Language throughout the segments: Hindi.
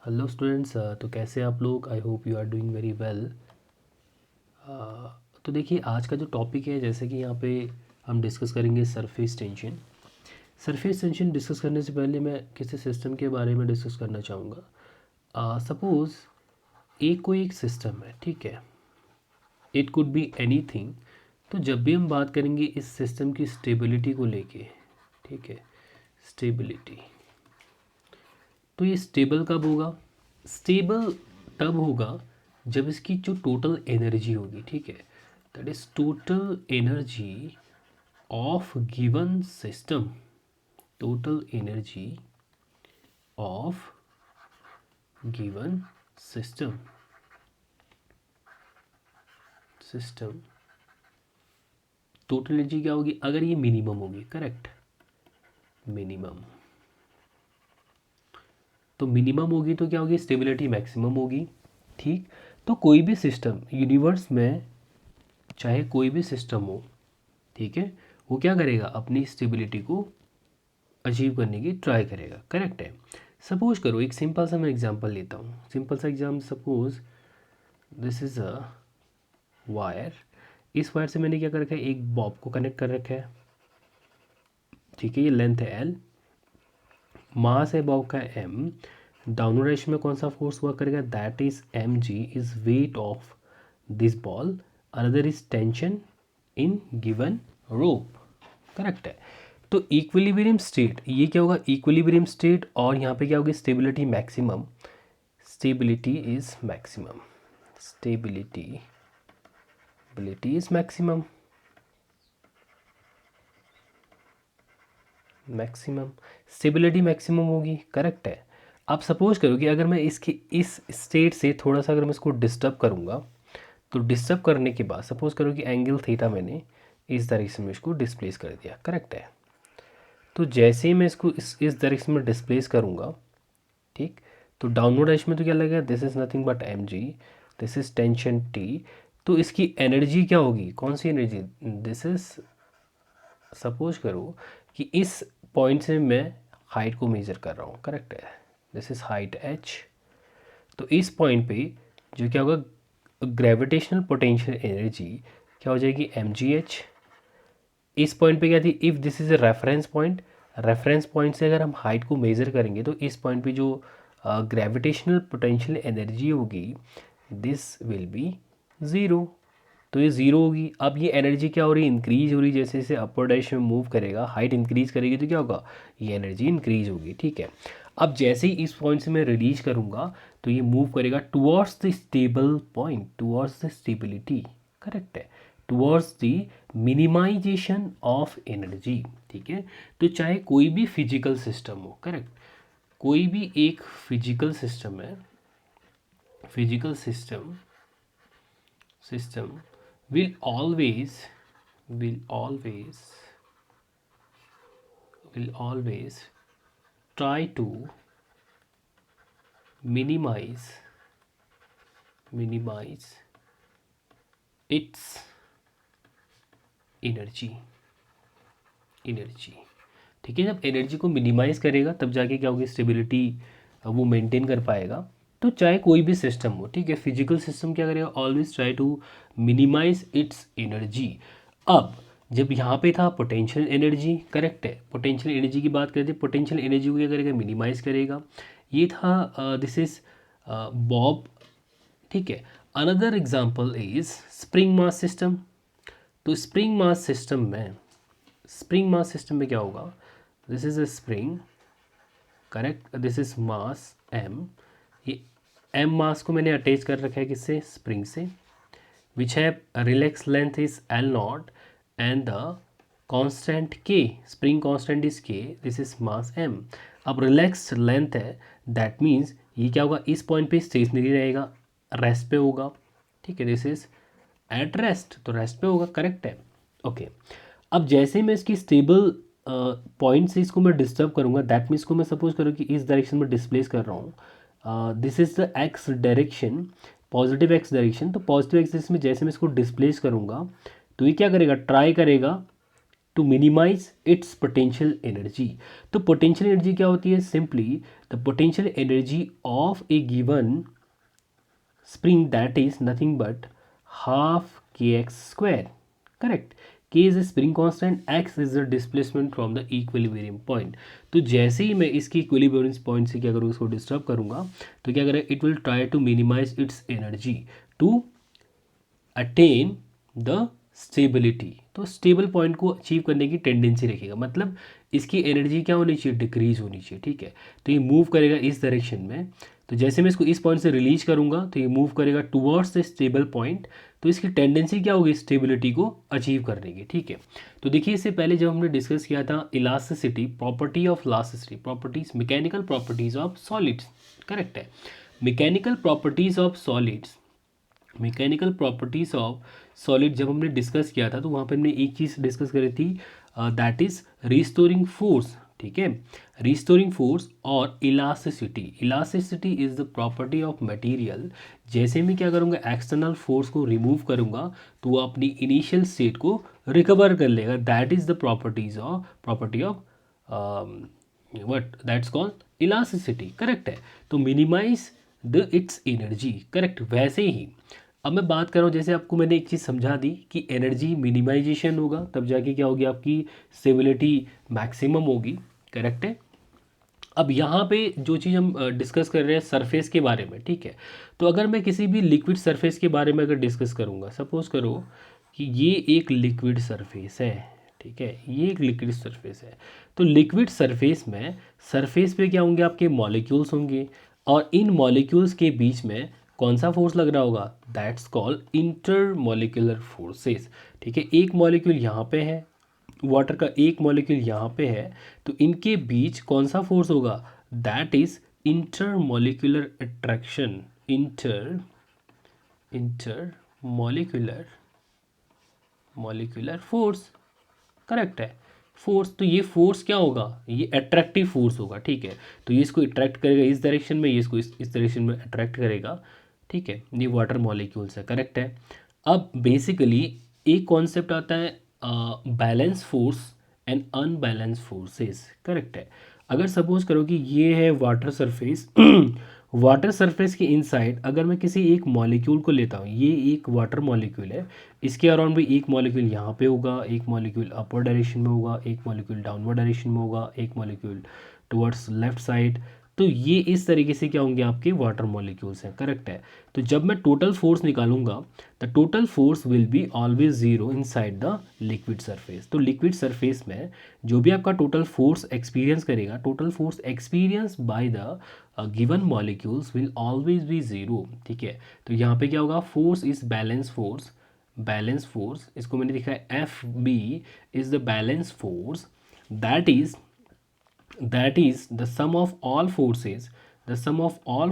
Hello students. तो कैसे हैं आप लोग? I hope you are doing very well. तो देखिए, आज का जो टॉपिक है, जैसे कि यहाँ पे हम डिस्कस करेंगे surface tension. Surface tension discuss करने से पहले मैं किसी सिस्टम के बारे में डिस्कस करना चाहूँगा। सपोज़ एक कोई एक सिस्टम है, ठीक है। It could be anything. तो जब भी हम बात करेंगे इस सिस्टम की स्टेबिलिटी को लेके, ठीक है, स्टेबिलिटी, तो ये स्टेबल कब होगा? स्टेबल तब होगा जब इसकी जो टोटल एनर्जी होगी, ठीक है, that is total energy of given system, total energy of given system, system total energy क्या होगी अगर ये मिनिमम होगी, करेक्ट, मिनिमम। तो मिनिमम होगी तो क्या होगी? स्टेबिलिटी मैक्सिमम होगी, ठीक। तो कोई भी सिस्टम यूनिवर्स में, चाहे कोई भी सिस्टम हो, ठीक है, वो क्या करेगा? अपनी स्टेबिलिटी को अचीव करने की ट्राई करेगा, करेक्ट है। सपोज करो, एक सिंपल सा मैं एग्जांपल लेता हूँ, सिंपल सा example. Suppose this is a wire. इस वायर से मैंने क्या कर रखा है? एक बॉब को कनेक्ट कर रखा है, ठीक है। ये लेंथ है एल, मास है बॉब का एम। डाउनवर्ड डायरेक्शन में कौन सा फोर्स वर्क करेगा? That is M G is weight of this ball, another is tension in given rope, correct है। तो इक्विलिब्रियम स्टेट, ये क्या होगा? Equilibrium state. और यहाँ पे क्या होगी? Stability maximum, stability is maximum, stability, stability is maximum, maximum, stability maximum होगी, करेक्ट है। अब सपोज करो कि अगर मैं इसकी इस स्टेट से थोड़ा सा अगर मैं इसको डिस्टर्ब करूँगा, तो डिस्टर्ब करने के बाद सपोज करो कि एंगल थीटा मैंने इस डायरेक्शन में इसको डिस्प्लेस कर दिया, करेक्ट है। तो जैसे ही मैं इसको इस डायरेक्शन में डिस्प्लेस करूँगा, ठीक, तो डाउनवर्ड डायरेक्शन में तो क्या लगेगा? This is nothing but M G, this is tension T. तो इसकी एनर्जी क्या होगी? कौन सी एनर्जी? दिस इज, सपोज करो कि इस पॉइंट से मैं हाइट को मेजर कर रहा हूँ, करेक्ट है, दिस इज़ हाइट एच। तो इस पॉइंट पे जो क्या होगा? ग्रेविटेशनल पोटेंशियल एनर्जी क्या हो जाएगी? M G H. इस पॉइंट पे क्या थी? If this is a reference point, reference point से अगर हम हाइट को मेज़र करेंगे तो इस पॉइंट पे जो ग्रेविटेशनल पोटेंशियल एनर्जी होगी, दिस विल बी ज़ीरो। तो ये ज़ीरो होगी। अब ये एनर्जी क्या हो रही है? इंक्रीज हो रही है। जैसे जैसे अपर डायरेक्शन में मूव करेगा, हाइट इंक्रीज करेगी तो क्या होगा? ये एनर्जी इंक्रीज होगी, ठीक है। अब जैसे ही इस पॉइंट से मैं रिलीज करूँगा तो ये मूव करेगा towards the stable point, towards the stability, correct है, towards the minimization of energy, ठीक है। तो चाहे कोई भी फिजिकल सिस्टम हो, करेक्ट, कोई भी एक फिजिकल सिस्टम है, physical system, system will always, will always, will always try to minimize, minimize its energy, energy, ठीक है। जब एनर्जी को मिनिमाइज करेगा तब जाके क्या होगी? स्टेबिलिटी वो मेंटेन कर पाएगा। तो चाहे कोई भी सिस्टम हो, ठीक है, फिजिकल सिस्टम क्या करेगा? Always try to minimize its energy. अब जब यहाँ पे था पोटेंशियल एनर्जी, करेक्ट है, पोटेंशियल एनर्जी की बात करते हैं, पोटेंशियल एनर्जी को क्या करेगा? मिनिमाइज करेगा। ये था दिस इज बॉब, ठीक है। Another example is spring mass system. तो स्प्रिंग मास सिस्टम में, स्प्रिंग मास सिस्टम में क्या होगा? This is a spring, correct, this is mass M. ये एम मास को मैंने अटैच कर रखा है किससे? स्प्रिंग से, which have relax length is L not and the constant K, spring constant is K, this is mass M. अब रिलैक्स लेंथ है, दैट मीन्स ये क्या होगा? इस पॉइंट पे स्टेशनरी रहेगा, रेस्ट पे होगा, ठीक है, दिस इज एट रेस्ट, तो रेस्ट पे होगा, करेक्ट है, ओके। अब जैसे ही मैं इसकी स्टेबल पॉइंट से इसको मैं डिस्टर्ब करूँगा, दैट मीन्स को मैं सपोज करूँ कि इस डायरेक्शन में डिस्प्लेस कर रहा हूँ, this is the x direction, positive x direction. तो पॉजिटिव एक्सिस में जैसे मैं इसको डिस्प्लेस करूँगा तो ये क्या करेगा? ट्राई करेगा to minimize its potential energy. तो पोटेंशियल एनर्जी क्या होती है? Simply the potential energy of a given spring, that is nothing but half kx square. Correct. K is a spring constant, x is the displacement from the equilibrium point. तो जैसे ही मैं इसकी इक्विलिब्रियम पॉइंट से क्या करूँगा, इसको डिस्टर्ब करूँगा, तो क्या करेगा, it will try to minimize its energy to attain the stability. तो स्टेबल पॉइंट को अचीव करने की टेंडेंसी रखेगा, मतलब इसकी एनर्जी क्या होनी चाहिए, डिक्रीज होनी चाहिए। ठीक है, तो ये मूव करेगा इस डायरेक्शन में। तो जैसे मैं इसको इस पॉइंट से रिलीज करूंगा तो ये मूव करेगा टुवर्ड्स द स्टेबल पॉइंट। तो इसकी टेंडेंसी क्या होगी, स्टेबिलिटी को अचीव करने की। ठीक है, तो देखिए इससे पहले जब हमने डिस्कस किया था elasticity, property of elasticity, properties, mechanical properties of solids. Correct है, mechanical properties of solids, mechanical properties of solid जब हमने डिस्कस किया था तो वहाँ पर हमने एक चीज़ डिस्कस करी थी, दैट इज रिस्टोरिंग फोर्स। ठीक है, रिस्टोरिंग फोर्स और elasticity. Elasticity is the property of material. जैसे मैं क्या करूँगा, एक्सटर्नल फोर्स को रिमूव करूँगा तो वो अपनी इनिशियल स्टेट को रिकवर कर लेगा। That is the property of what that's called elasticity. Correct है, तो minimize the its energy. Correct, वैसे ही अब मैं बात कर रहा हूँ, जैसे आपको मैंने एक चीज़ समझा दी कि एनर्जी मिनिमाइजेशन होगा तब जाके क्या होगी, आपकी स्टेबिलिटी मैक्सिमम होगी। करेक्ट है, अब यहाँ पे जो चीज़ हम डिस्कस कर रहे हैं सरफेस के बारे में। ठीक है, तो अगर मैं किसी भी लिक्विड सरफेस के बारे में अगर डिस्कस करूँगा, सपोज करो कि ये एक लिक्विड सरफेस है। ठीक है, ये एक लिक्विड सरफेस है। तो लिक्विड सरफेस में सरफेस पे क्या होंगे, आपके मॉलिक्यूल्स होंगे और इन मॉलिक्यूल्स के बीच में कौन सा फोर्स लग रहा होगा, that's called inter molecular forces. ठीक है, एक मॉलिक्यूल यहाँ पे है, वाटर का एक मॉलिक्यूल यहाँ पे है, तो इनके बीच कौन सा फोर्स होगा, that is inter molecular attraction, inter molecular force. Correct है, फोर्स, तो ये फोर्स क्या होगा, ये अट्रैक्टिव फोर्स होगा। ठीक है, तो ये इसको अट्रैक्ट करेगा इस डायरेक्शन में, ये इसको इस डायरेक्शन में अट्रैक्ट करेगा। ठीक है, ये वाटर मॉलिक्यूल्स है। करेक्ट है, अब बेसिकली एक कॉन्सेप्ट आता है balance force and unbalance forces. Correct है, अगर सपोज करो कि ये है वाटर सरफेस वाटर सरफेस के इनसाइड अगर मैं किसी एक मॉलिक्यूल को लेता हूँ, ये एक वाटर मॉलिक्यूल है, इसके अराउंड भी एक मॉलिक्यूल यहाँ पे होगा, एक मॉलिक्यूल अपवर्ड डायरेक्शन में होगा, एक मॉलिक्यूल डाउनवर्ड डायरेक्शन में होगा, एक मॉलिक्यूल टुवर्ड्स लेफ्ट साइड। तो ये इस तरीके से क्या होंगे, आपके वाटर मॉलिक्यूल्स हैं। करेक्ट है, तो जब मैं टोटल फोर्स निकालूंगा the total force will be always zero inside the liquid surface. तो लिक्विड सरफेस में जो भी आपका टोटल फोर्स एक्सपीरियंस करेगा, total force experience by the given molecules will always be zero. ठीक है, तो यहाँ पे क्या होगा, force is balance force, balance force, इसको मैंने लिखा है F B is the balance force, that is the sum of all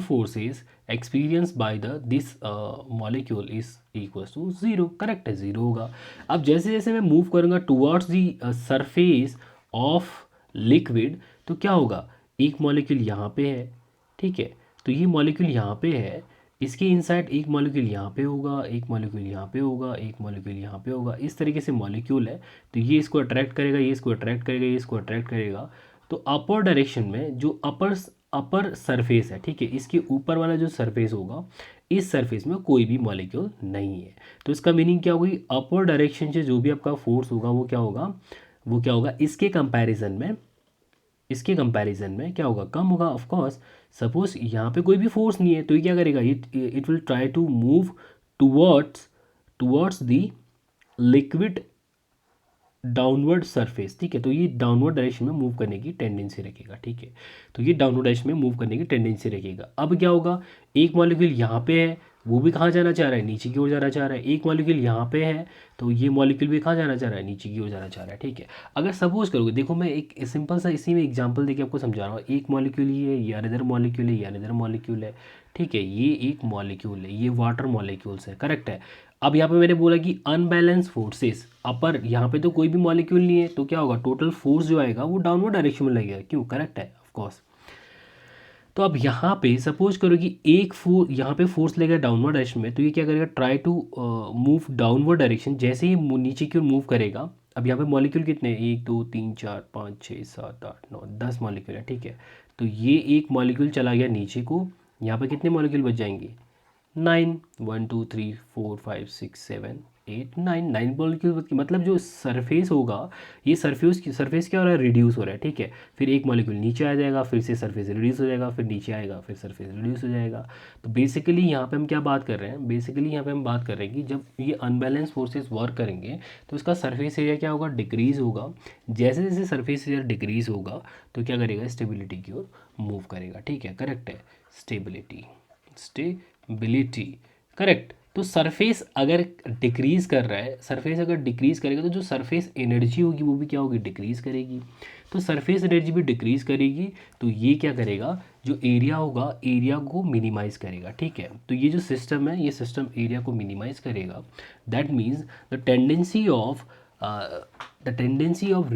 forces experienced by this molecule is equals to zero। Correct है, जीरो होगा। अब जैसे जैसे मैं मूव करूँगा towards the surface of liquid, तो क्या होगा, एक मॉलिक्यूल यहाँ पे है। ठीक है, तो ये मॉलिक्यूल यहाँ पे है, इसके इनसाइड एक मॉलिक्यूल यहाँ पे होगा, एक मॉलिक्यूल यहाँ पे होगा, एक मॉलिक्यूल यहाँ पे होगा, इस तरीके से मॉलिक्यूल है। तो ये इसको अट्रैक्ट करेगा, ये इसको अट्रैक्ट करेगा, ये इसको अट्रैक्ट करेगा। तो अपर डायरेक्शन में जो अपर सरफेस है, ठीक है, इसके ऊपर वाला जो सरफेस होगा, इस सरफेस में कोई भी मॉलिक्यूल नहीं है। तो इसका मीनिंग क्या होगी, अपर डायरेक्शन से जो भी आपका फोर्स होगा वो क्या होगा, इसके कंपैरिजन में क्या होगा, कम होगा। ऑफ कोर्स सपोज यहाँ पे कोई भी फोर्स नहीं है तो ये क्या करेगा, it will try to move towards the liquid downward surface. ठीक है, तो ये डाउनवर्ड डायरेक्शन में मूव करने की टेंडेंसी रखेगा। ठीक है, तो ये डाउनवर्ड डायरेक्शन में मूव करने की टेंडेंसी रखेगा। अब क्या होगा, एक मॉलिक्यूल यहाँ पे है, वो भी कहाँ जाना चाह रहा है, नीचे की ओर जाना चाह रहा है। एक मॉलिक्यूल यहाँ पे है, तो ये मॉलिक्यूल भी कहाँ जाना चाह रहा है, नीचे की ओर जाना चाह रहा है। ठीक है, अगर सपोज करोगे, देखो मैं एक सिंपल सा इसी में एग्जांपल देके आपको समझा रहा हूँ। एक मॉलिक्यूल ही है, ये अनदर मॉलिक्यूल है, ये अनदर मॉलिक्यूल है। ठीक है, ये एक मॉलिक्यूल है, ये वाटर मॉलिक्यूल्स है। करेक्ट है, अब यहाँ पे मैंने बोला कि अनबैलेंस फोर्सेस, अपर यहाँ पे तो कोई भी मॉलिक्यूल नहीं है, तो क्या होगा, टोटल फोर्स जो आएगा वो डाउनवर्ड डायरेक्शन में लगेगा। क्यों, करेक्ट है, ऑफ कोर्स। तो अब यहाँ पे सपोज करो कि यहाँ पे फोर्स लगेगा डाउनवर्ड डायरेक्शन में, तो ये क्या करेगा, try to move downward direction. जैसे ही नीचे की ओर मूव करेगा, अब यहाँ पे मॉलिक्यूल कितने हैं, 1 2 3 4 5 6 7 8 9 10 मॉलिक्यूल है, ठीक है। तो ये एक मॉलिक्यूल चला गया नीचे को, यहाँ पे कितने मॉलिक्यूल बच जाएंगे, 9, 1 2 3 4 5 6 7 8 9, 9 मॉलिक्यूल। मतलब जो सरफेस होगा, ये सरफेस क्या हो रहा है, रिड्यूस हो रहा है, ठीक है। फिर एक मॉलिक्यूल नीचे आ जाएगा, फिर से सरफेस रिड्यूस हो जाएगा, फिर नीचे आएगा, फिर सरफेस रिड्यूस हो जाएगा। तो बेसिकली यहाँ पे हम क्या बात कर रहे हैं, बेसिकली यहाँ पे हम बात कर रहे हैं कि जब ये अनबैलेंस फोर्सेस वर्क करेंगे तो इसका सरफेस एरिया क्या होगा, डिक्रीज़ होगा। जैसे जैसे सरफेस एरिया डिक्रीज़ होगा तो क्या करेगा, स्टेबिलिटी की ओर मूव करेगा, ठीक है, करेक्ट है। Stability correct. तो सरफेस अगर डिक्रीज कर रहा है, सरफेस अगर डिक्रीज करेगा तो जो सरफेस एनर्जी होगी वो भी क्या होगी, डिक्रीज करेगी। तो सरफेस एनर्जी भी डिक्रीज करेगी, तो ये क्या करेगा, जो एरिया होगा एरिया को मिनिमाइज करेगा, ठीक है। तो ये जो सिस्टम है, ये सिस्टम एरिया को मिनिमाइज करेगा। That means the tendency of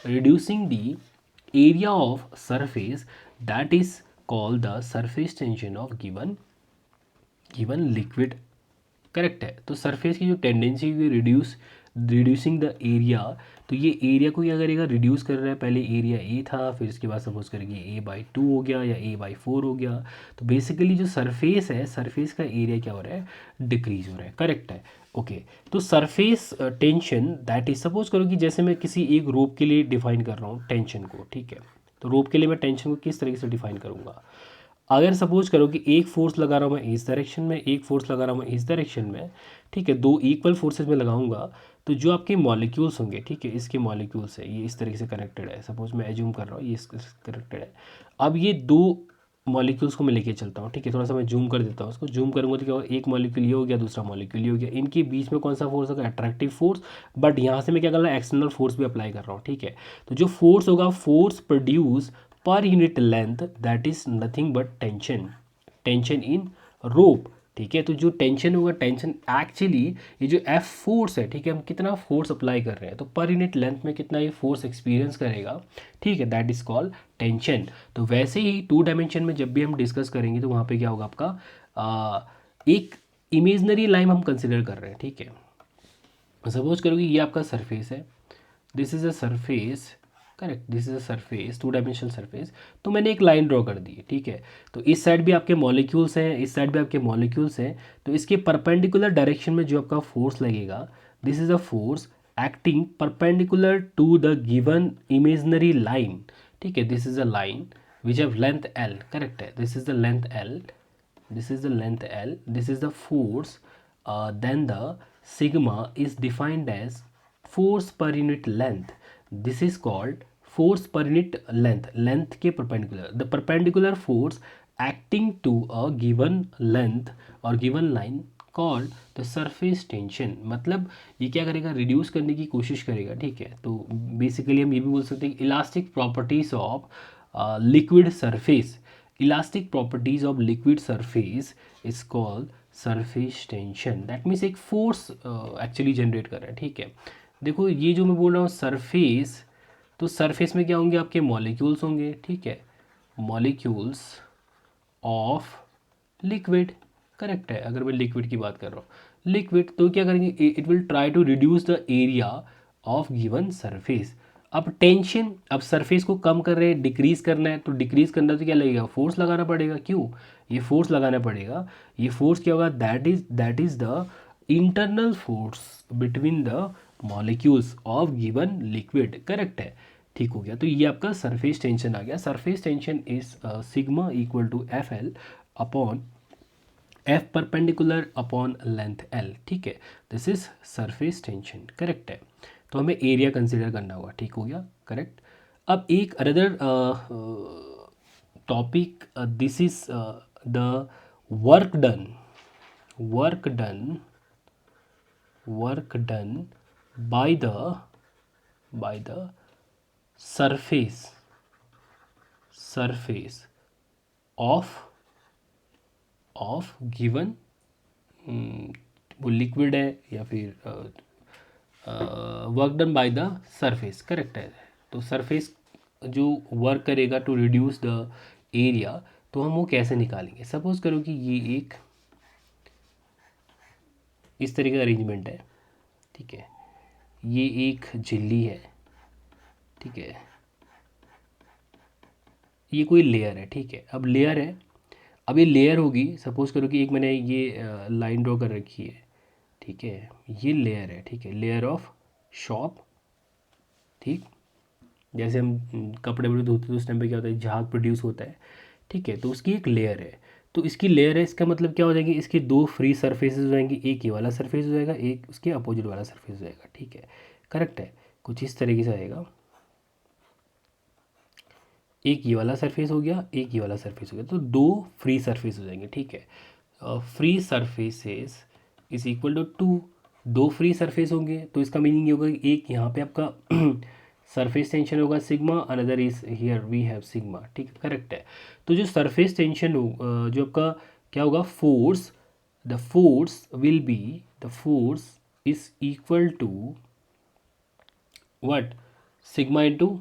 reducing the area of surface, that is called the surface tension of given liquid, correct है। तो सरफेस की जो टेंडेंसी हुई रिड्यूसिंग द एरिया, तो ये एरिया को क्या करेगा, रिड्यूस कर रहा है। पहले एरिया ए था, फिर इसके बाद सपोज करेंगे A/2 हो गया या A/4 हो गया। तो बेसिकली जो सरफेस है, सरफेस का एरिया क्या हो रहा है, डिक्रीज हो रहा है, करेक्ट है। ओके तो surface tension that is, suppose करो कि जैसे मैं किसी एक रोप के लिए डिफाइन कर रहा हूँ टेंशन को, ठीक है। तो रोप के लिए मैं टेंशन को किस तरीके से डिफाइन करूँगा, अगर सपोज करो कि एक फोर्स लगा रहा हूँ मैं इस डायरेक्शन में, एक फोर्स लगा रहा हूँ मैं इस डायरेक्शन में, ठीक है, दो इक्वल फोर्सेस में लगाऊंगा, तो जो आपके मॉलिक्यूल्स होंगे, ठीक है, इसके मॉलिक्यूल्स है, ये इस तरीके से कनेक्टेड है, सपोज मैं एज्यूम कर रहा हूँ ये कनेक्टेड है। अब ये दो मॉलिक्यूल्स को मैं लेके चलता हूँ, ठीक है, थोड़ा सा मैं जूम कर देता हूँ, उसको जूम करूँगा तो क्या होगा, एक मॉलिक्यूल ये हो गया, दूसरा मॉलिक्यूल ये हो गया, इनके बीच में कौन सा फोर्स होगा, अट्रैक्टिव फोर्स। बट यहाँ से मैं क्या कर रहा हूँ, एक्सटर्नल फोर्स भी अप्लाई कर रहा हूँ, ठीक है। तो जो फोर्स होगा, force produce per unit length, that is nothing but tension in rope, ठीक है। तो जो टेंशन होगा, टेंशन एक्चुअली ये जो एफ फोर्स है, ठीक है, हम कितना फोर्स अप्लाई कर रहे हैं, तो पर यूनिट लेंथ में कितना ये फोर्स एक्सपीरियंस करेगा, ठीक है, दैट इज कॉल्ड टेंशन। तो वैसे ही 2 डायमेंशन में जब भी हम डिस्कस करेंगे तो वहाँ पे क्या होगा आपका, एक इमेजनरी लाइन हम कंसिडर कर रहे हैं, ठीक है। सपोज करो कि ये आपका सरफेस है, this is a surface, correct, this is a surface, 2 dimensional surface. तो मैंने एक लाइन ड्रॉ कर दी है, ठीक है। तो इस साइड भी आपके मॉलिक्यूल्स हैं, इस साइड भी आपके मॉलिक्यूल्स हैं। तो इसके परपेंडिकुलर डायरेक्शन में जो आपका फोर्स लगेगा, this is a force acting perpendicular to the given imaginary line, ठीक है। This is a line which have length L, correct है, this is the length L, this is the length L, this is the force, then the sigma is defined as force per unit length, this is called force per unit length के perpendicular, the perpendicular force acting to a given length or given line called the surface tension। मतलब ये क्या करेगा, रिड्यूस करने की कोशिश करेगा, ठीक है। तो बेसिकली हम ये भी बोल सकते हैं elastic properties of liquid surface, elastic properties of liquid surface is called surface tension. That means एक फोर्स एक्चुअली जनरेट कर रहा है, ठीक है। देखो ये जो मैं बोल रहा हूँ सरफेस, तो सरफेस में क्या होंगे, आपके मॉलिक्यूल्स होंगे, ठीक है, मॉलिक्यूल्स ऑफ लिक्विड, करेक्ट है। अगर मैं लिक्विड की बात कर रहा हूँ, लिक्विड, तो क्या करेंगे, it will try to reduce the area of given surface. अब टेंशन, अब सरफेस को कम कर रहे हैं, डिक्रीज करना है, तो डिक्रीज करना है तो क्या लगेगा, फोर्स लगाना पड़ेगा। क्यों, ये फोर्स लगाना पड़ेगा, ये फोर्स क्या होगा, that is the internal force between the molecules of given liquid, correct है, ठीक हो गया। तो ये आपका सरफेस टेंशन आ गया। Surface tension is sigma equal to F L upon F perpendicular upon length L, ठीक है। This is surface tension, correct है। तो हमें एरिया कंसिडर करना होगा, ठीक हो गया, करेक्ट। अब एक another topic, this is the work done work done work done by the surface of given, वो लिक्विड है या फिर work done by the surface, correct है। तो सरफेस जो वर्क करेगा टू रिड्यूस द एरिया, तो हम वो कैसे निकालेंगे। सपोज करो कि ये एक इस तरह का अरेंजमेंट है, ठीक है, ये एक झिल्ली है, ठीक है, ये कोई लेयर है, ठीक है। अब लेयर है, अब ये लेयर होगी, सपोज करो कि एक मैंने ये लाइन ड्रॉ कर रखी है, ठीक है, ये लेयर है, ठीक है, लेयर ऑफ शॉप, ठीक। जैसे हम कपड़े वपड़े धोते तो उस टाइम पे क्या होता है, झाग प्रोड्यूस होता है, ठीक है, तो उसकी एक लेयर है। तो इसकी लेयर है, इसका मतलब क्या हो जाएगी, इसके दो फ्री सरफेसेस हो जाएंगी, एक ये वाला सरफेस हो जाएगा, एक उसके अपोजिट वाला सरफेस हो जाएगा, ठीक है, करेक्ट है। कुछ इस तरीके से आएगा, एक ये वाला सरफेस हो गया, एक ये वाला सरफेस हो गया, तो दो फ्री सरफेस हो जाएंगे, ठीक है। Free surfaces is equal to two, दो फ्री सरफेस होंगे, तो इसका मीनिंग ये होगा कि एक यहाँ पे आपका सरफेस टेंशन होगा sigma, another is here we have sigma, ठीक है, करेक्ट है। तो जो सरफेस टेंशन हो, जो आपका क्या होगा, force, the force will be, the force is equal to what, sigma into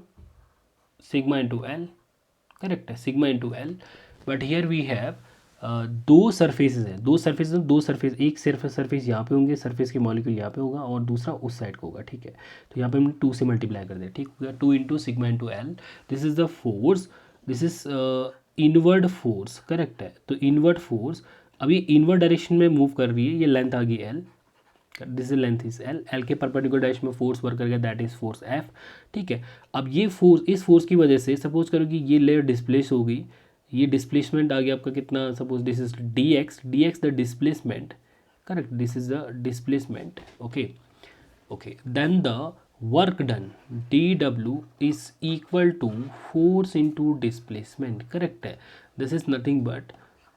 L, correct है, sigma into L. But here we have दो सरफेसेस हैं, दो सरफेस, एक सिर्फ सरफेस यहाँ पे होंगे, सरफेस के मॉलिक्यूल यहाँ पे होगा और दूसरा उस साइड को होगा, ठीक है। तो यहाँ पे हमने 2 से मल्टीप्लाई कर दिया, ठीक हो गया, 2 into sigma into L, this is the force, this is inward force, correct है। तो इनवर्ड फोर्स, अब ये इनवर्ड डायरेक्शन में मूव कर रही है, ये लेंथ आ गई L, this is length is L, L के परपेंडिकुलर डायरेक्शन में फोर्स वर्क करेगा, दैट इज फोर्स एफ, ठीक है। अब ये फोर्स, इस फोर्स की वजह से सपोज करो कि ये लेयर डिस्प्लेस हो गई, ये डिस्प्लेसमेंट आ गया आपका कितना, suppose this is D X, the displacement, correct, this is the displacement, okay okay, then the work done D W is equal to force into displacement, correct है, this is nothing but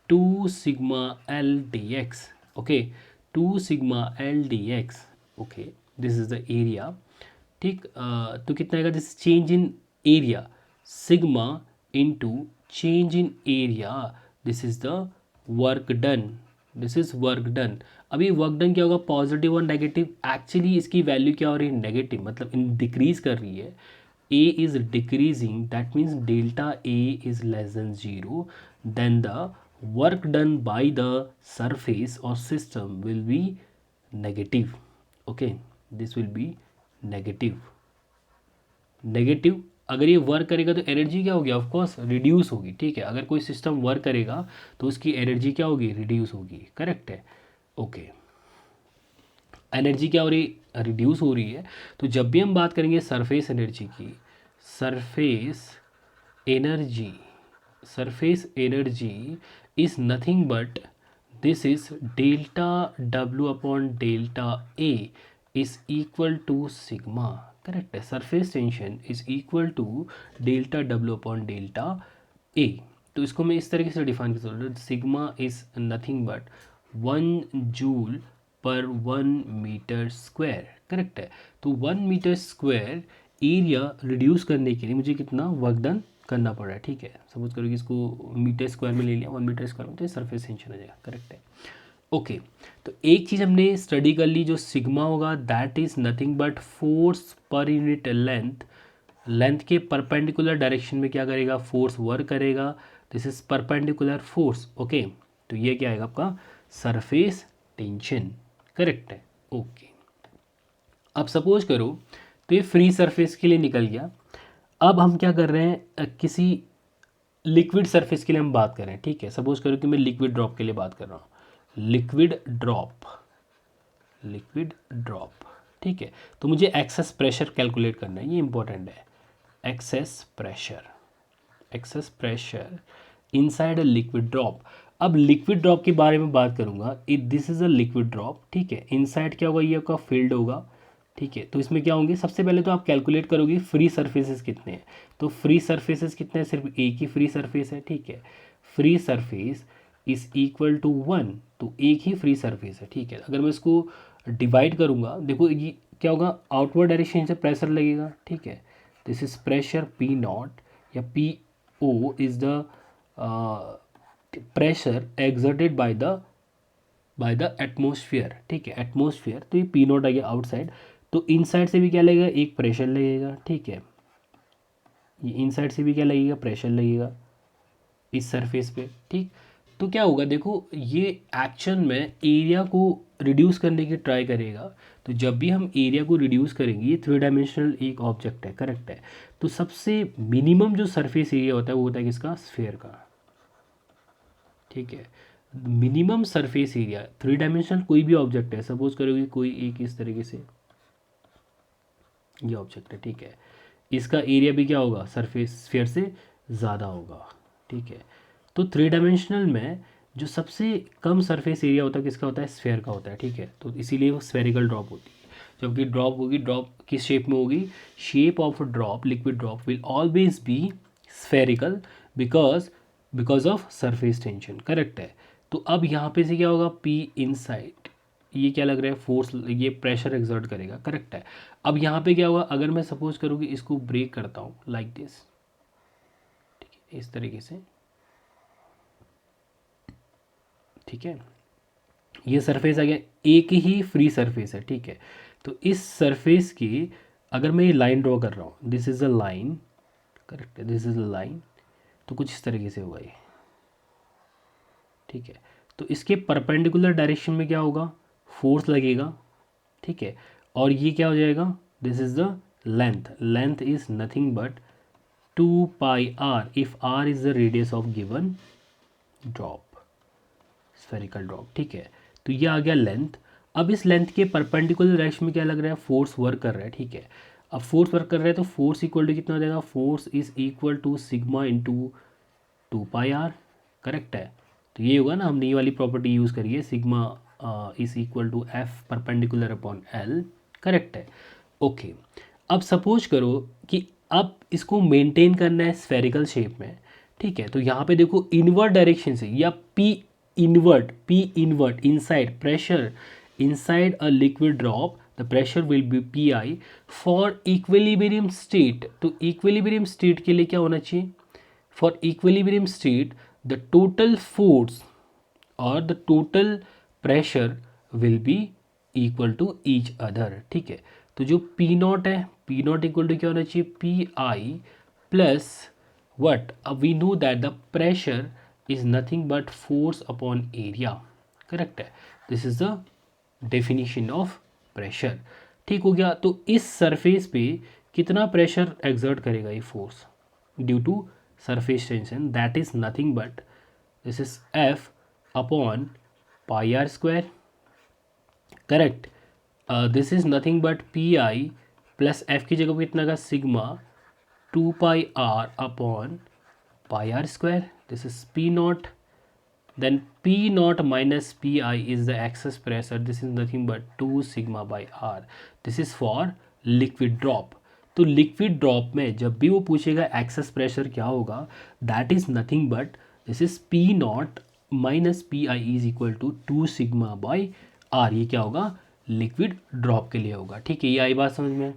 2 sigma L D X, okay, 2 sigma L D X, okay, this is the area, ठीक। तो कितना आएगा, this change in area, sigma into change in area, this is the work done, this is work done. अभी वर्क डन क्या होगा, पॉजिटिव और नेगेटिव, एक्चुअली इसकी वैल्यू क्या हो रही है, नेगेटिव, मतलब इन डिक्रीज कर रही है, A is decreasing, that means delta A is less than 0, then the work done by the surface or system will be negative, okay, this will be negative। अगर ये वर्क करेगा तो एनर्जी क्या होगी, ऑफ कोर्स रिड्यूस होगी, ठीक है। अगर कोई सिस्टम वर्क करेगा तो उसकी एनर्जी क्या होगी, रिड्यूस होगी, करेक्ट है, ओके। एनर्जी क्या हो रही, रिड्यूस हो रही है। तो जब भी हम बात करेंगे सरफेस एनर्जी की, surface energy, surface energy is nothing but this is delta W upon delta A is equal to sigma, correct है, surface tension is equal to delta W upon delta A। तो इसको मैं इस तरीके से डिफाइन कर सकता हूँ, sigma is nothing but 1 joule per 1 metre square, correct है। तो 1 मीटर स्क्वायर एरिया रिड्यूस करने के लिए मुझे कितना वर्क डन करना पड़ रहा है, ठीक है। सपोज करो कि इसको मीटर स्क्वायर में ले लिया, 1 मीटर स्क्वायर में, तो सरफेस टेंशन आ जाएगा, करेक्ट है, ओके। तो एक चीज़ हमने स्टडी कर ली, जो सिग्मा होगा that is nothing but force पर यूनिट लेंथ, लेंथ के परपेंडिकुलर डायरेक्शन में क्या करेगा, फोर्स वर्क करेगा, this is perpendicular force, okay. तो ये क्या आएगा आपका सरफेस टेंशन, करेक्ट है, ओके। अब सपोज करो तो ये फ्री सरफेस के लिए निकल गया। अब हम क्या कर रहे हैं, किसी लिक्विड सरफेस के लिए हम बात कर रहे हैं, ठीक है। सपोज करो कि मैं लिक्विड ड्रॉप के लिए बात कर रहा हूँ, लिक्विड ड्रॉप, ठीक है। तो मुझे एक्सेस प्रेशर कैलकुलेट करना है, ये इंपॉर्टेंट है, excess pressure inside a liquid drop. अब लिक्विड ड्रॉप के बारे में बात करूंगा, this is a liquid drop, ठीक है। इनसाइड क्या होगा, ये आपका फील्ड होगा, ठीक है। तो इसमें क्या होंगे, सबसे पहले तो आप कैलकुलेट करोगे फ्री सरफेसेस कितने हैं। तो फ्री सरफेसेस कितने हैं, सिर्फ एक ही फ्री सरफेस है, ठीक है। Free surface is equal to 1, तो एक ही फ्री सरफेस है, ठीक है। अगर मैं इसको डिवाइड करूंगा, देखो ये क्या होगा, आउटवर्ड डायरेक्शन से प्रेशर लगेगा, ठीक है। This is pressure P not या P O is the pressure exerted by the atmosphere, ठीक है, एटमोसफियर। तो ये पी नॉट आ गया आउटसाइड, तो इनसाइड से भी क्या लगेगा, एक प्रेशर लगेगा, ठीक है। ये इनसाइड से भी क्या लगेगा, प्रेशर लगेगा इस सरफेस पे, ठीक। तो क्या होगा, देखो ये एक्शन में एरिया को रिड्यूस करने की ट्राई करेगा। तो जब भी हम एरिया को रिड्यूस करेंगे, ये 3 डायमेंशनल एक ऑब्जेक्ट है, करेक्ट है। तो सबसे मिनिमम जो सरफेस एरिया होता है वो होता है किसका, स्फेयर का, ठीक है। मिनिमम सरफेस एरिया 3 डायमेंशनल कोई भी ऑब्जेक्ट है, सपोज करोगे कोई एक इस तरीके से ये ऑब्जेक्ट है, ठीक है, इसका एरिया भी क्या होगा, सरफेस स्फीयर से ज़्यादा होगा, ठीक है। तो 3 डायमेंशनल में जो सबसे कम सरफेस एरिया होता है किसका होता है, स्फीयर का होता है, ठीक है। तो इसीलिए वो स्फेरिकल ड्रॉप होती है। जबकि ड्रॉप होगी, ड्रॉप किस शेप में होगी, shape of drop, liquid drop will always B spherical because of surface tension, correct है। तो अब यहाँ पे से क्या होगा, पी इनसाइड, ये क्या लग रहा है, फोर्स, ये प्रेशर एक्सर्ट करेगा, करेक्ट है। अब यहाँ पे क्या होगा, अगर मैं सपोज करूँ कि इसको ब्रेक करता हूँ लाइक दिस, ठीक है, इस तरीके से, ठीक है, ये सरफेस आ गया, एक ही फ्री सरफेस है, ठीक है। तो इस सरफेस की अगर मैं ये लाइन ड्रॉ कर रहा हूँ, this is a line, correct है, दिस इज़ अ लाइन, तो कुछ इस तरीके से होगा ये, ठीक है। तो इसके परपेंडिकुलर डायरेक्शन में क्या होगा, फोर्स लगेगा, ठीक है। और ये क्या हो जाएगा, this is the length, length is nothing but 2πr if r is the radius of given drop, spherical drop, ठीक है। तो ये आ गया लेंथ। अब इस लेंथ के परपेंडिकुलर डायरेक्शन में क्या लग रहा है, फोर्स वर्क कर रहा है, ठीक है। अब फोर्स वर्क कर रहा है तो फोर्स इक्वल टू कितना हो जाएगा, force is equal to sigma into 2πr, correct है। तो ये होगा ना, हमने ये वाली प्रॉपर्टी यूज़ करी है, sigma is equal to F perpendicular upon L, correct है। ओके, अब सपोज करो कि अब इसको मेंटेन करना है स्फेरिकल शेप में, ठीक है। तो यहाँ पे देखो इनवर्ट डायरेक्शन से, या P inward inside pressure inside a liquid drop the pressure will be P I for equilibrium state. तो इक्विलिब्रियम स्टेट के लिए क्या होना चाहिए, for equilibrium state the total force or the total pressure will be equal to each other, ठीक है। तो जो P नॉट है, P नॉट इक्वल टू क्या होना चाहिए, पी आई प्लस वट, अब we know that the pressure is nothing but force upon area, correct है। This is the definition of pressure, ठीक हो गया। तो इस सरफेस पे कितना प्रेशर एक्सर्ट करेगा ये force due to surface tension, that is nothing but this is F upon pi r square, correct। this is nothing but pi plus F की जगह पे कितना का sigma 2πr upon pi r square, this is P naught, then P naught minus Pi is the excess pressure, this is nothing but 2 sigma by r, this is for liquid drop। तो लिक्विड ड्रॉप में जब भी वो पूछेगा एक्सेस प्रेशर क्या होगा, that is nothing but this is P not minus P I is equal to 2 sigma by R, ये क्या होगा, लिक्विड ड्रॉप के लिए होगा, ठीक है। ये आई बात समझ में,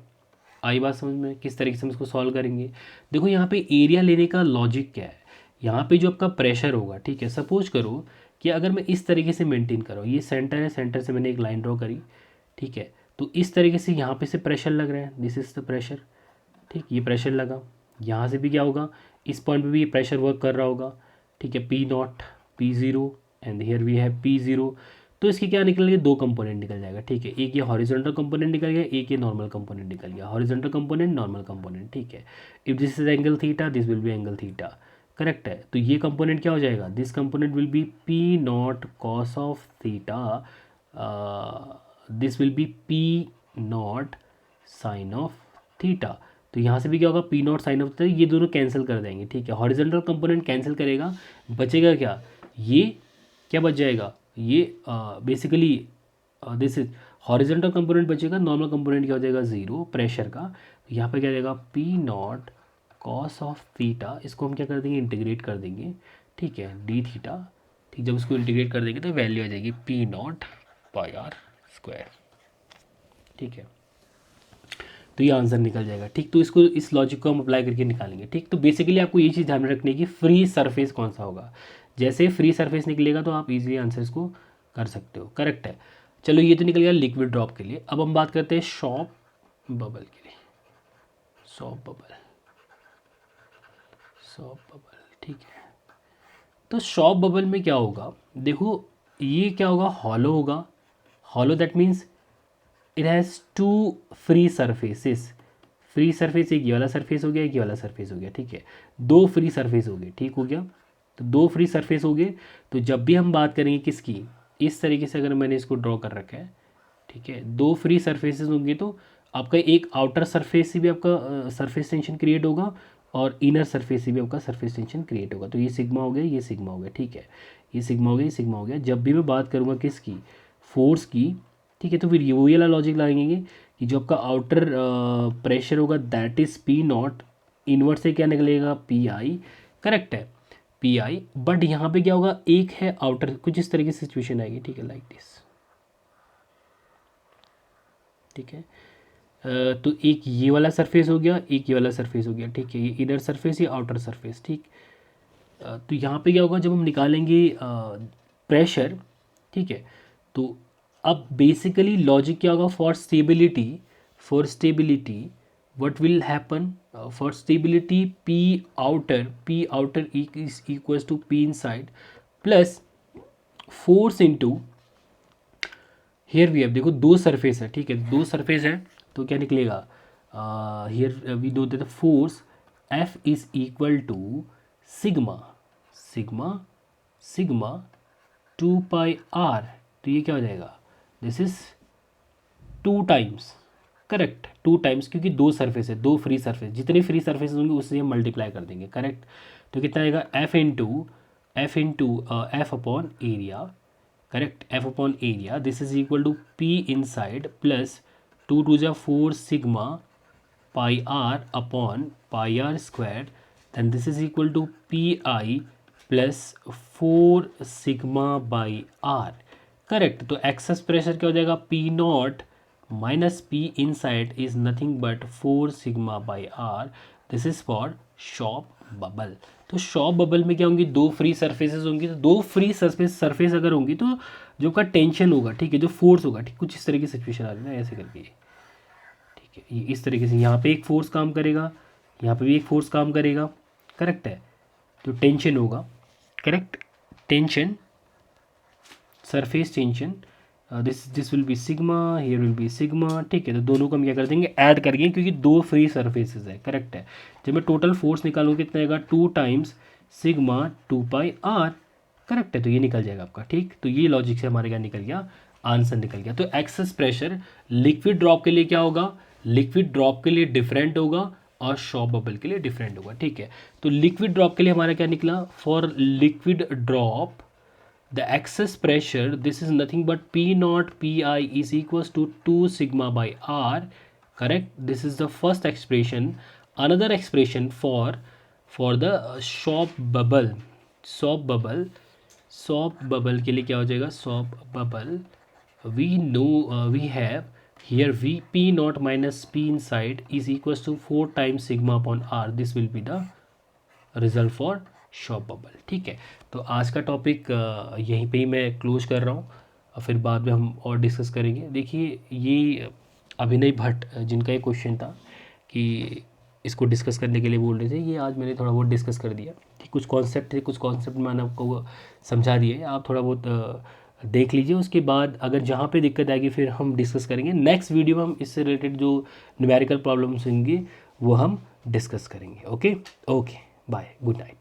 आई बात समझ में, किस तरीके से हम इसको सॉल्व करेंगे। देखो यहाँ पे एरिया लेने का लॉजिक क्या है, यहाँ पे जो आपका प्रेशर होगा, ठीक है, सपोज करो कि अगर मैं इस तरीके से मेंटेन कर रहा हूँ, ये सेंटर है, सेंटर से मैंने एक लाइन ड्रॉ करी, ठीक है। तो इस तरीके से यहाँ पे से प्रेशर लग रहा है, दिस इज द प्रेशर, ठीक, ये प्रेशर लगा, यहाँ से भी क्या होगा, इस पॉइंट पे भी ये प्रेशर वर्क कर रहा होगा, ठीक है, P not P zero and here we have P zero. तो इसके क्या निकल गए, दो कंपोनेंट निकल जाएगा, ठीक है। एक ये हॉरिजॉन्टल कंपोनेंट निकल गया, एक ये नॉर्मल कंपोनेंट निकल गया, हॉरिजॉन्टल कंपोनेंट, नॉर्मल कंपोनेंट, ठीक है। If this is angle theta, this will be angle theta, correct है। तो ये कंपोनेंट क्या हो जाएगा, this component will be P not cos of theta, this will be P not sine of theta. तो यहाँ से भी क्या होगा, P not sine of theta, ये दोनों कैंसिल कर देंगे, ठीक है। हॉरिजॉन्टल कंपोनेंट कैंसिल करेगा, बचेगा क्या, ये क्या बच जाएगा, ये basically this is horizontal component बचेगा, नॉर्मल कंपोनेंट क्या हो जाएगा, ज़ीरो प्रेशर का। तो यहाँ पे क्या जाएगा, P not cos of theta, इसको हम क्या कर देंगे, इंटीग्रेट कर देंगे, ठीक है, डी थीटा, ठीक। जब इसको इंटीग्रेट कर देंगे तो वैल्यू आ जाएगी P not pi R square, ठीक है। तो ये आंसर निकल जाएगा, ठीक। तो इसको, इस लॉजिक को हम अप्लाई करके निकालेंगे, ठीक। तो बेसिकली आपको ये चीज़ ध्यान में रखनी है कि फ्री सरफेस कौन सा होगा, जैसे फ्री सरफेस निकलेगा तो आप इजीली आंसर इसको कर सकते हो, करेक्ट है। चलो ये तो निकल गया लिक्विड ड्रॉप के लिए। अब हम बात करते हैं शॉप बबल के लिए, शॉप बबल, शॉप बबल, ठीक है। तो शॉप बबल में क्या होगा, देखो ये क्या होगा, हॉलो होगा। Hollow that means it has two free surfaces. Free surface एक ये वाला सरफेस हो गया, एक ये वाला सरफेस हो गया, ठीक है, दो फ्री सरफेस हो गए, ठीक हो गया। तो दो फ्री सरफेस हो गए, तो जब भी हम बात करेंगे किसकी, इस तरीके से अगर मैंने इसको ड्रॉ कर रखा है, ठीक है, दो फ्री सरफेसेस होंगे तो आपका एक आउटर सरफेस से भी आपका सरफेस टेंशन क्रिएट होगा और इनर सरफेस से भी आपका सरफेस टेंशन क्रिएट होगा। तो ये सिग्मा हो गया, ये सिग्मा हो गया, ठीक है, ये सिग्मा हो गया, ये सिग्मा हो गया। जब भी मैं बात करूँगा किसकी, फोर्स की, ठीक है, तो फिर ये वही वाला लॉजिक लगाएंगे कि जो आपका आउटर प्रेशर होगा that is P not, inward से क्या निकलेगा, पी आई, करेक्ट है, पी आई। बट यहाँ पे क्या होगा, एक है आउटर, कुछ इस तरह की सिचुएशन आएगी, ठीक है, लाइक दिस, ठीक है। तो एक ये वाला सरफेस हो गया, एक ये वाला सरफेस हो गया, ठीक है, ये इनर सरफेस, ये आउटर सरफेस, ठीक। तो यहाँ पे क्या होगा, जब हम निकालेंगे प्रेशर, ठीक है, तो अब बेसिकली लॉजिक क्या होगा, for stability, for stability what will happen, for stability P outer is equals to P inside plus force into, here we have, देखो दो सरफेस है, ठीक है, दो सरफेस है, तो क्या निकलेगा, here we know that force F is equal to sigma, sigma sigma 2πr। तो ये क्या हो जाएगा, this is 2 times, correct, 2 times, क्योंकि दो सरफेस है, दो फ्री सरफेस, जितने फ्री सरफेस होंगे उससे हम मल्टीप्लाई कर देंगे, करेक्ट। तो कितना आएगा, F into F upon area, correct, F upon area, this is equal to P inside plus 2 × 4 sigma pi R upon pi R square, then this is equal to P I plus 4 sigma by R, correct. तो एक्सेस प्रेशर क्या हो जाएगा, P not minus P inside is nothing but 4 sigma by R, this is for soap bubble. तो शॉप बबल में क्या होंगी, दो फ्री सरफेसेस होंगी, तो दो फ्री सरफेस अगर होंगी तो जो का टेंशन होगा, ठीक है, जो फोर्स होगा, ठीक, कुछ इस तरह की सिचुएशन आ रही है ना, ऐसे करके, ठीक है, ये इस तरीके से यहाँ पे एक फोर्स काम करेगा, यहाँ पे भी एक फोर्स काम करेगा, करेक्ट है, तो टेंशन होगा, correct, tension, surface tension, this will B sigma, here will be sigma, ठीक है। तो दोनों को हम क्या कर देंगे, ऐड करेंगे, क्योंकि दो फ्री सरफेसेस है, करेक्ट है। जब मैं टोटल फोर्स निकालूंगा कितना आएगा, 2 टाइम्स सिग्मा 2πr, करेक्ट है, तो ये निकल जाएगा आपका, ठीक। तो ये लॉजिक से हमारे क्या निकल गया, आंसर निकल गया। तो एक्सेस प्रेशर लिक्विड ड्रॉप के लिए क्या होगा, लिक्विड ड्रॉप के लिए डिफरेंट होगा और शॉप बबल के लिए डिफरेंट होगा, ठीक है। तो लिक्विड ड्रॉप के लिए हमारा क्या निकला, for liquid drop the excess pressure, this is nothing but P naught Pi is equals to 2 sigma by r, correct. This is the first expression. Another expression for the shop bubble, shop bubble के लिए क्या हो जाएगा, shop bubble we know we have here v P naught minus P inside is equals to 4 times sigma upon r, this will be the result for soap bubble, ठीक है। तो आज का टॉपिक यहीं पे ही मैं क्लोज कर रहा हूँ, और फिर बाद में हम और डिस्कस करेंगे। देखिए ये अभिनय भट्ट जिनका ये क्वेश्चन था कि इसको डिस्कस करने के लिए बोल रहे थे, ये आज मैंने थोड़ा बहुत डिस्कस कर दिया, कि कुछ कॉन्सेप्ट थे, कुछ कॉन्सेप्ट मैंने आपको समझा दिए, आप थोड़ा बहुत देख लीजिए। उसके बाद अगर जहाँ पे दिक्कत आएगी फिर हम डिस्कस करेंगे। नेक्स्ट वीडियो में हम इससे रिलेटेड जो न्यूमेरिकल प्रॉब्लम्स होंगी वो हम डिस्कस करेंगे। Okay, bye, good night.